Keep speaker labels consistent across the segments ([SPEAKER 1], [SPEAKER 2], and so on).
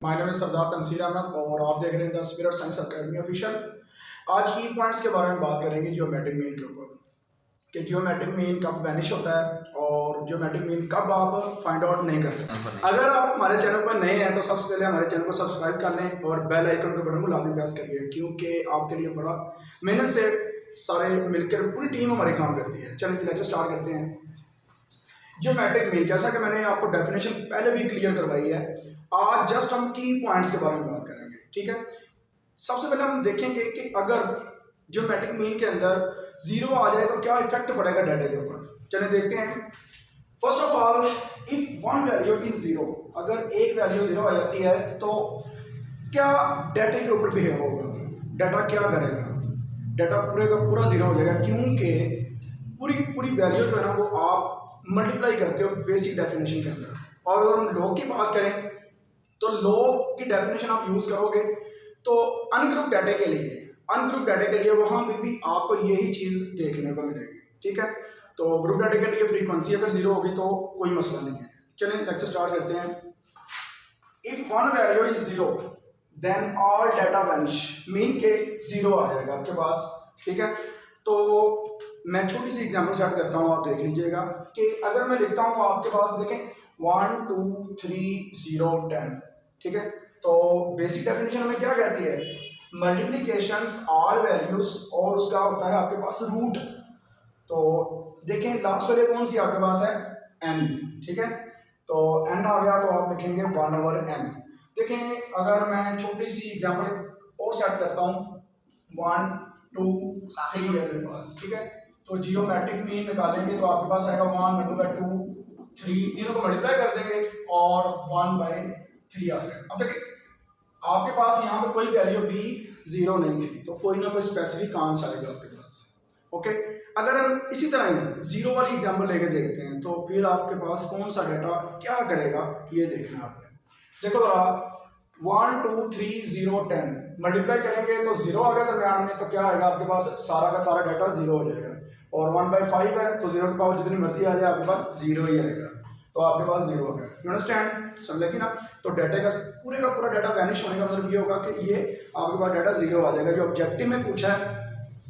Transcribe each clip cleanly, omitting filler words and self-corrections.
[SPEAKER 1] My name is सरदार तनसीर अहमद और आप देख रहे हैं the spirit science academy official. आज की पॉइंट्स के बारे में बात करेंगे जियोमेट्रिक मीन के ऊपर कि जियोमेट्रिक मीन कब वैनिश होता है और जियोमेट्रिक मीन कब आप फाइंड आउट नहीं कर सकते। अगर आप हमारे चैनल पर नए हैं तो सबसे पहले हमारे चैनल को सब्सक्राइब कर लें और बेल आइकन के बटन को लाजमी प्रेस करिए, क्योंकि आपके लिए बड़ा मेहनत से सारे मिलकर पूरी टीम हमारी काम करती है। चलिए लेक्चर स्टार्ट करते हैं। जियोमेट्रिक मीन, जैसा कि मैंने आपको डेफिनेशन पहले भी क्लियर करवाई है, आज जस्ट हम की पॉइंट्स के बारे में बात करेंगे। ठीक है, सबसे पहले हम देखेंगे कि अगर जियोमेट्रिक मीन के अंदर जीरो आ जाए तो क्या इफेक्ट पड़ेगा डाटा के ऊपर। चलिए देखते हैं। First of all, if one value is zero, अगर एक वैल्यू जीरो आ जाती है तो क्या डाटा के ऊपर बिहेव होगा, डाटा क्या करेगा, डाटा पूरे का पूरा जीरो हो जाएगा, क्योंकि पूरी वैल्यू जो है ना वो आप मल्टीप्लाई करते हो बेसिक डेफिनेशन के अंदर। और अगर हम लॉग की बात करें तो लॉग की डेफिनेशन आप यूज करोगे तो अनग्रुप डाटा के लिए वहां भी आपको यही चीज देखने को मिलेगी। ठीक है, तो ग्रुप डाटा के लिए फ्रीक्वेंसी अगर जीरो होगी तो कोई मसला नहीं है। चलिए लेक्चर स्टार्ट करते हैं। If one value is zero then all data vanish, mean के जीरो आ जाएगा आपके पास। ठीक है, तो मैं छोटी सी एग्जांपल सेट करता हूँ, आप देख लीजिएगा कि अगर मैं लिखता हूँ आपके पास, देखें 1 2 3 0 10। ठीक है, तो बेसिक डेफिनेशन हमें क्या कहती है, मल्टीप्लीकेशंस ऑल वैल्यूज और उसका होता है आपके पास रूट। तो देखें लास्ट वाले कौन सी आपके पास है, n। ठीक है, तो n आ गया तो आप लिखेंगे 1/n। देखें अगर मैं छोटी सी एग्जांपल और सेट करता हूँ, 1 2 3 है मेरे पास। ठीक है, तो जियोमेट्रिक मीन निकालेंगे तो आपके पास आएगा 1 × 2 3, तीनों को मल्टीप्लाई कर देंगे और 1/3 आ जाएगा। अब देखिए आपके पास यहाँ पे कोई वैल्यू भी जीरो नहीं थी, तो कोई ना कोई स्पेसिफिक आंसर आएगा आपके पास। ओके, अगर हम इसी तरह ही जीरो वाली एग्जांपल लेके देखते हैं तो फिर आपके पास कौन सा डाटा क्या करेगा ये देखना आपने। देखो आप 1 2 3 0 10 मल्टीप्लाई करेंगे तो जीरो आ गया दरम्यान में, तो क्या आएगा आपके पास, सारा का सारा डाटा जीरो हो जाएगा। और 1/5 है तो जीरो के पावर जितनी मर्जी आ जाए आपके पास जीरो ही आएगा, तो आपके पास जीरो हो गया। यू अंडरस्टैंड, समझ ना। तो डाटा का पूरा डाटा वैनिश होने का मतलब ये होगा कि ये आपके पास डाटा जीरो आ जाएगा। जो ऑब्जेक्टिव में पूछा है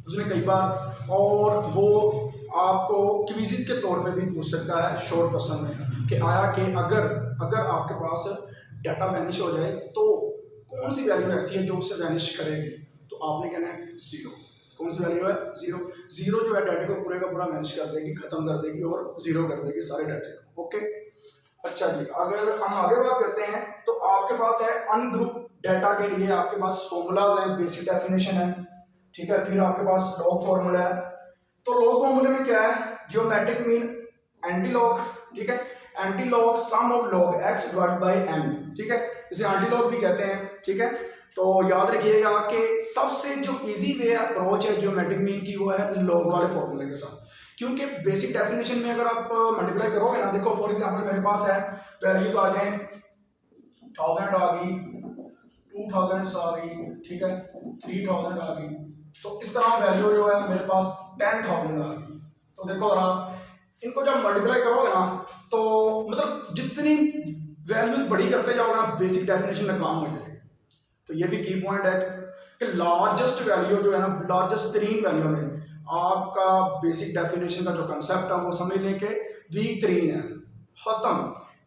[SPEAKER 1] उसने कई बार, और वो आपको क्विज़ के तौर पे भी पूछ सकता है शॉर्ट क्वेश्चन में कि आया कि अगर आपके पास डाटा वैनिश हो जाए तो कौन सी वैल्यू ऐसी है जो उससे वैनिश करेगी, तो आपने कहना है जीरो। कौन सी वैल्यू है, जीरो जो है डाटा को पूरे का पूरा वैनिश कर देगी, खत्म कर देगी और जीरो कर देगी सारे डाटे को। ओके, अच्छा जी, अगर हम आगे बात करते हैं तो आपके पास है अनग्रुप डाटा के लिए आपके पास फॉर्मूलाज हैं, बेसिक डेफिनेशन है। ठीक है, फिर आपके पास लॉग फॉर्मूला है। तो लॉग फॉर्मूले में क्या है, जियोमेट्रिक मीन एंटी लॉग। ठीक है, anti log sum of log x divided by n। ठीक है, इसे एंटी लॉग भी कहते हैं। ठीक है, तो याद रखिएगा कि सबसे जो इजी वे अप्रोच है जियोमेट्रिक मीन की वो है लॉग वाले फॉर्मूले के साथ, क्योंकि बेसिक डेफिनेशन में अगर आप मल्टीप्लाई करोगे ना, देखो फॉर एग्जांपल मेरे पास है वैल्यू तो आ जाए 1000 आ गई, 2000 आ गई, ठीक है 3000 आ गई, तो इस तरह वैल्यू जो है मेरे पास 10,000 आ गई। तो देखो ना, इनको जब मल्टीप्लाई करोगे ना तो मतलब जितनी वैल्यूज बड़ी करते जाओगे ना बेसिक डेफिनेशन में काम हो जाएगी। तो ये भी की पॉइंट है कि लार्जेस्ट वैल्यू जो है ना, लार्जेस्ट तरीन वैल्यू में आपका बेसिक डेफिनेशन का जो कंसेप्ट है वो समझ लें कि वीक तरीन है, खत्म।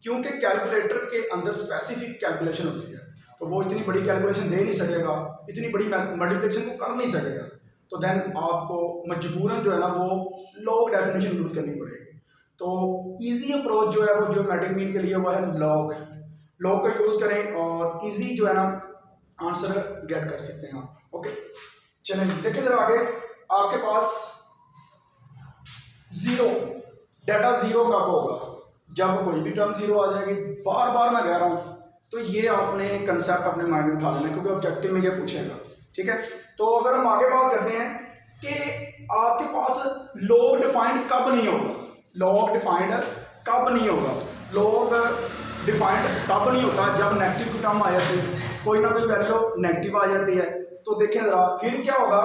[SPEAKER 1] क्योंकि कैलकुलेटर के अंदर स्पेसिफिक कैलकुलेशन होती है, तो वो इतनी बड़ी कैलकुलेशन दे नहीं सकेगा, इतनी बड़ी मल्टीप्लिकेशन को कर नहीं सकेगा, तो देन आपको मजबूरन जो है ना वो लॉग डेफिनेशन यूज करनी पड़ेगी। तो इजी अप्रोच जो है वो जियोमेट्रिक मीन के लिए वो है लॉग का यूज करें और इजी जो है ना आंसर गेट कर सकते हैं आप। ओके, चलें देखिए जरा आगे। आपके पास जीरो, डाटा जीरो कब होगा, जब कोई भी टर्म जीरो आ जाएगी। बार बार मैं कह रहा हूं, तो ये आपने कंसेप्ट अपने माइंड में उठा लेना, क्योंकि ऑब्जेक्टिव में ये पूछेगा। ठीक है, तो अगर हम आगे बात करते हैं कि आपके पास लॉग डिफाइंड कब नहीं होगा, लॉग डिफाइंड कब नहीं होगा, लॉग डिफाइंड कब नहीं होता, जब नेगेटिव टर्म आ जाती है, कोई ना कोई वैल्यू नेगेटिव आ जाती है। तो देखें जरा फिर क्या होगा,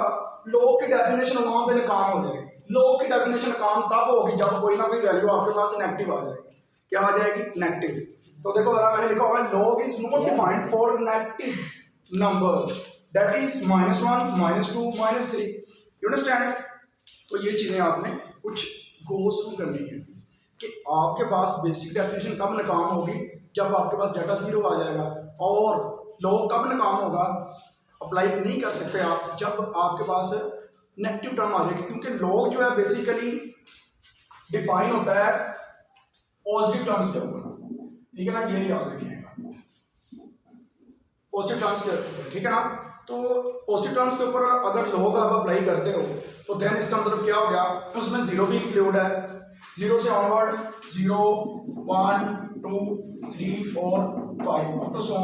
[SPEAKER 1] लॉग की डेफिनेशन वहां पे काम हो जाएगी। लॉग की डेफिनेशन काम तब होगी जब कोई ना कोई वैल्यू आपके पास नेगेटिव आ जाएगी। क्या आ जाएगी, नेगेटिव। तो देखो जरा मैंने लिखा हुआ है log is not defined for negative numbers that is -1 -2 -3। You understand. तो ये चीजें आपने कुछ गो थ्रू करनी है कि आपके पास बेसिक डेफिनेशन कब नाकाम होगी, जब आपके पास डाटा 0 आ जाएगा। और लॉग कब नाकाम होगा, अप्लाई नहीं कर सकते आप, जब आपके पास नेगेटिव टर्म आ जाएगी, क्योंकि लॉग जो है बेसिकली डिफाइन होता है पॉजिटिव टर्म्स के ऊपर, ठीक है ना, ये याद रखिएगा, पॉजिटिव टर्म्स के ऊपर, ठीक है ना। तो पॉजिटिव टर्म्स के ऊपर अगर लॉग आप अप्लाई करते हो तो देन इसका मतलब क्या हो गया, उसमें 0 भी इंक्लूड है, 0 से ऑनवर्ड 0 1 2 3 4 5 तो सो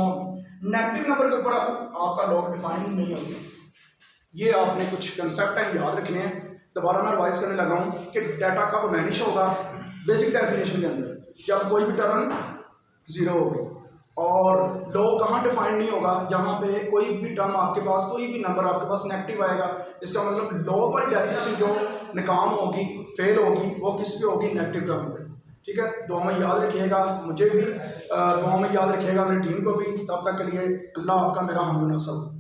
[SPEAKER 1] नेगेटिव नंबर के ऊपर आपका लॉग डिफाइन नहीं होगा। ये आपने कुछ कंसेप्ट है याद रखने हैं। दोबारा मैं रिवाइज करने लगा हूँ कि डाटा कब वैनिश होगा बेसिक डेफिनेशन के अंदर, जब कोई भी टर्म 0 होगी। और लॉग कहाँ डिफाइन नहीं होगा, जहाँ पे कोई भी टर्म आपके पास, कोई भी नंबर आपके पास नेगेटिव आएगा। इसका मतलब लॉग वाली डेफिनेशन जो नाकाम होगी, फेल होगी, वो किस पे होगी, नेगेटिव टर्म पे, ठीक है। दुआ में याद रखिएगा, मुझे भी दुआ में याद रखिएगा, मेरी टीम को भी। तब तक के लिए अल्लाह आपका मेरा हम नसब।